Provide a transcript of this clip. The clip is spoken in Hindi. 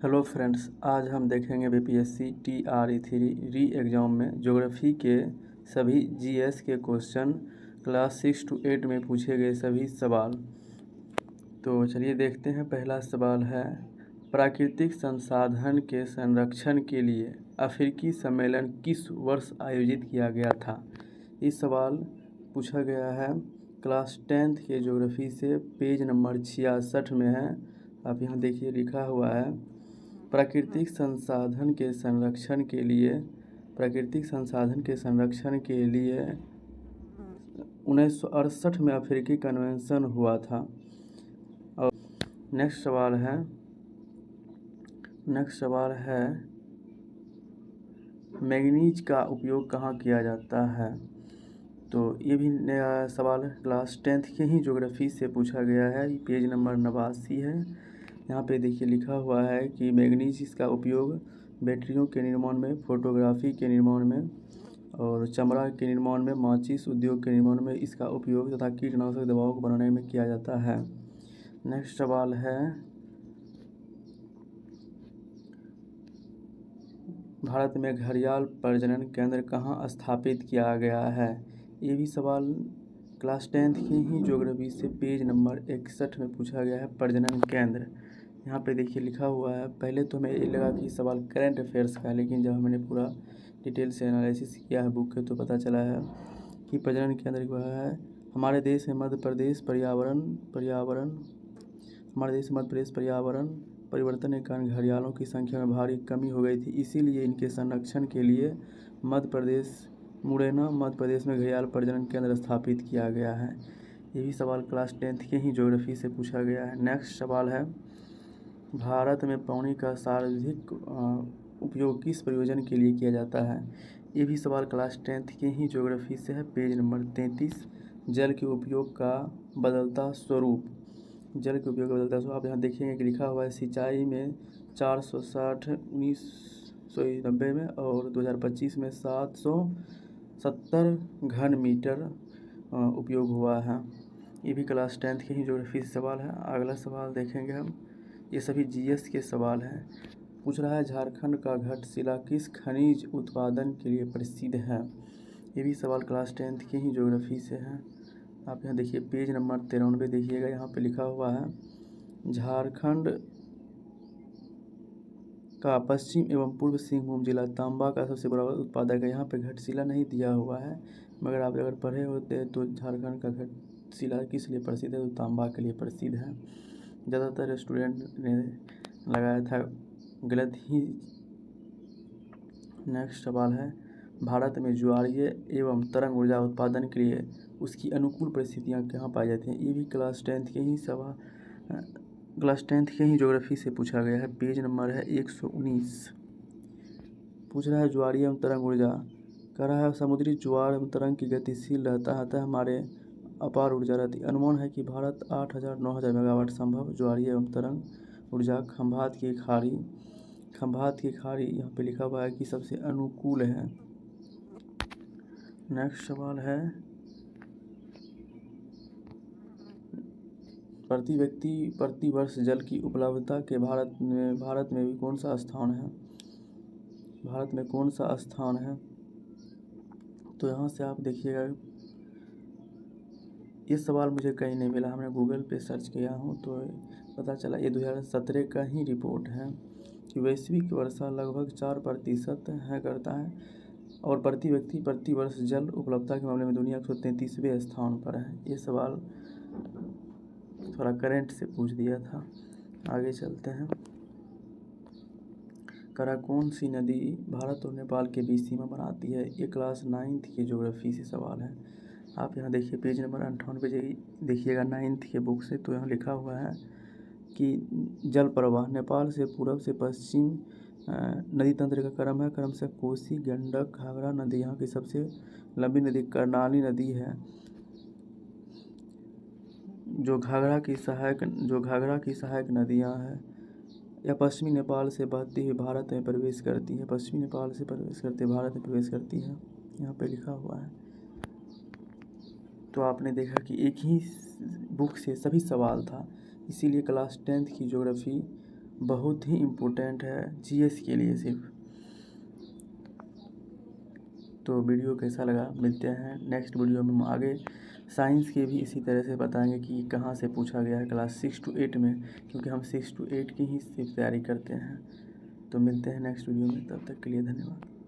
हेलो फ्रेंड्स, आज हम देखेंगे बीपीएससी TRE3 री एग्ज़ाम में ज्योग्राफी के सभी जीएस के क्वेश्चन क्लास 6 to 8 में पूछे गए सभी सवाल। तो चलिए देखते हैं। पहला सवाल है, प्राकृतिक संसाधन के संरक्षण के लिए अफ्रीकी सम्मेलन किस वर्ष आयोजित किया गया था। इस सवाल पूछा गया है क्लास 10th के ज्योग्राफी से, पेज नंबर 66 में है। आप यहाँ देखिए लिखा हुआ है, प्राकृतिक संसाधन के संरक्षण के लिए 1968 में अफ्रीकी कन्वेंशन हुआ था। और नेक्स्ट सवाल है मैंगनीज का उपयोग कहाँ किया जाता है। तो ये भी नया सवाल क्लास 10th के ही ज्योग्राफी से पूछा गया है। पेज नंबर 89 है। यहाँ पे देखिए लिखा हुआ है कि मैंगनीज इसका उपयोग बैटरियों के निर्माण में, फोटोग्राफी के निर्माण में और चमड़ा के निर्माण में, माचिस उद्योग के निर्माण में इसका उपयोग तथा कीटनाशक दवाओं को बनाने में किया जाता है। नेक्स्ट सवाल है, भारत में घड़ियाल प्रजनन केंद्र कहाँ स्थापित किया गया है। ये भी सवाल क्लास 10th की ही ज्योग्राफी से पेज नंबर 61 में पूछा गया है, प्रजनन केंद्र। यहाँ पे देखिए लिखा हुआ है, पहले तो हमें ये लगा कि सवाल करंट अफेयर्स का है, लेकिन जब मैंने पूरा डिटेल से एनालिसिस किया है बुक के तो पता चला है कि प्रजनन केंद्र जो है हमारे देश में मध्य प्रदेश पर्यावरण परिवर्तन के कारण घड़ियालों की संख्या में भारी कमी हो गई थी। इसीलिए इनके संरक्षण के लिए मध्य प्रदेश में घड़ियाल प्रजनन केंद्र स्थापित किया गया है। ये भी सवाल क्लास 10th के ही ज्योग्राफी से पूछा गया है। नेक्स्ट सवाल है, भारत में पानी का सर्वाधिक उपयोग किस प्रयोजन के लिए किया जाता है। ये भी सवाल क्लास 10th के ही ज्योग्राफी से है, पेज नंबर 33। जल के उपयोग का बदलता स्वरूप। आप यहाँ देखेंगे कि लिखा हुआ है, सिंचाई में 460 1990 में और 2025 में 770 घन मीटर उपयोग हुआ है। ये भी क्लास 10th के ही ज्योग्राफी से सवाल है। अगला सवाल देखेंगे हम, ये सभी जीएस के सवाल हैं। पूछ रहा है, झारखंड का घटशिला किस खनिज उत्पादन के लिए प्रसिद्ध है। ये भी सवाल क्लास 10th के ही ज्योग्राफी से है। आप यहाँ देखिए पेज नंबर 93 देखिएगा, यहाँ पे लिखा हुआ है, झारखंड का पश्चिम एवं पूर्व सिंहभूम जिला तांबा का सबसे बड़ा उत्पादक है। यहाँ पे घटशिला नहीं दिया हुआ है, मगर आप अगर पढ़े होते तो झारखंड का घटशिला किस लिए प्रसिद्ध है, तो तांबा के लिए प्रसिद्ध है। ज़्यादातर स्टूडेंट ने लगाया था गलत ही। नेक्स्ट सवाल है, भारत में ज्वारीय एवं तरंग ऊर्जा उत्पादन के लिए उसकी अनुकूल परिस्थितियाँ कहाँ पाई जाती हैं। ये भी क्लास 10th के ही ज्योग्राफी से पूछा गया है। पेज नंबर है 119। पूछ रहा है, ज्वारीय एवं तरंग ऊर्जा कह रहा है, समुद्री ज्वार एवं तरंग की गतिशील रहता है, अतः हमारे अपार ऊर्जा रहती। अनुमान है कि भारत 8000-9000 मेगावाट संभव ज्वारीय एवं तरंग ऊर्जा खंभात की खाड़ी यहाँ पे लिखा हुआ है कि सबसे अनुकूल है। नेक्स्ट सवाल है, प्रति व्यक्ति प्रति वर्ष जल की उपलब्धता के भारत में भी कौन सा स्थान है। तो यहाँ से आप देखिएगा, ये सवाल मुझे कहीं नहीं मिला, हमने गूगल पे सर्च किया हूँ तो पता चला ये 2017 का ही रिपोर्ट है कि वैश्विक वर्षा लगभग 4% करता है और प्रति व्यक्ति प्रति वर्ष जल उपलब्धता के मामले में दुनिया 133वें स्थान पर है। ये सवाल थोड़ा करंट से पूछ दिया था। आगे चलते हैं। कौन सी नदी भारत और नेपाल के बीच सीमा बनाती है। ये क्लास 9th की ज्योग्राफी से सवाल है। आप यहाँ देखिए पेज नंबर 98 देखिएगा 9th के बुक से। तो यहाँ लिखा हुआ है कि जल प्रवाह नेपाल से पूर्व से पश्चिम नदी तंत्र का क्रम है। क्रम से कोसी, गंडक, घाघरा नदी यहाँ की सबसे लंबी नदी कर्णाली नदी है, जो घाघरा की सहायक नदियाँ हैं। यह पश्चिमी नेपाल से बहती हुई भारत में प्रवेश करती है। भारत में प्रवेश करती है, यहाँ पे लिखा हुआ है। तो आपने देखा कि एक ही बुक से सभी सवाल था, इसीलिए क्लास 10th की ज्योग्राफी बहुत ही इम्पोर्टेंट है जीएस के लिए सिर्फ। तो वीडियो कैसा लगा, मिलते हैं नेक्स्ट वीडियो में। हम आगे साइंस के भी इसी तरह से बताएंगे कि कहाँ से पूछा गया है क्लास 6 to 8 में, क्योंकि हम 6 to 8 की ही सिर्फ तैयारी करते हैं। तो मिलते हैं नेक्स्ट वीडियो में, तब तक के लिए धन्यवाद।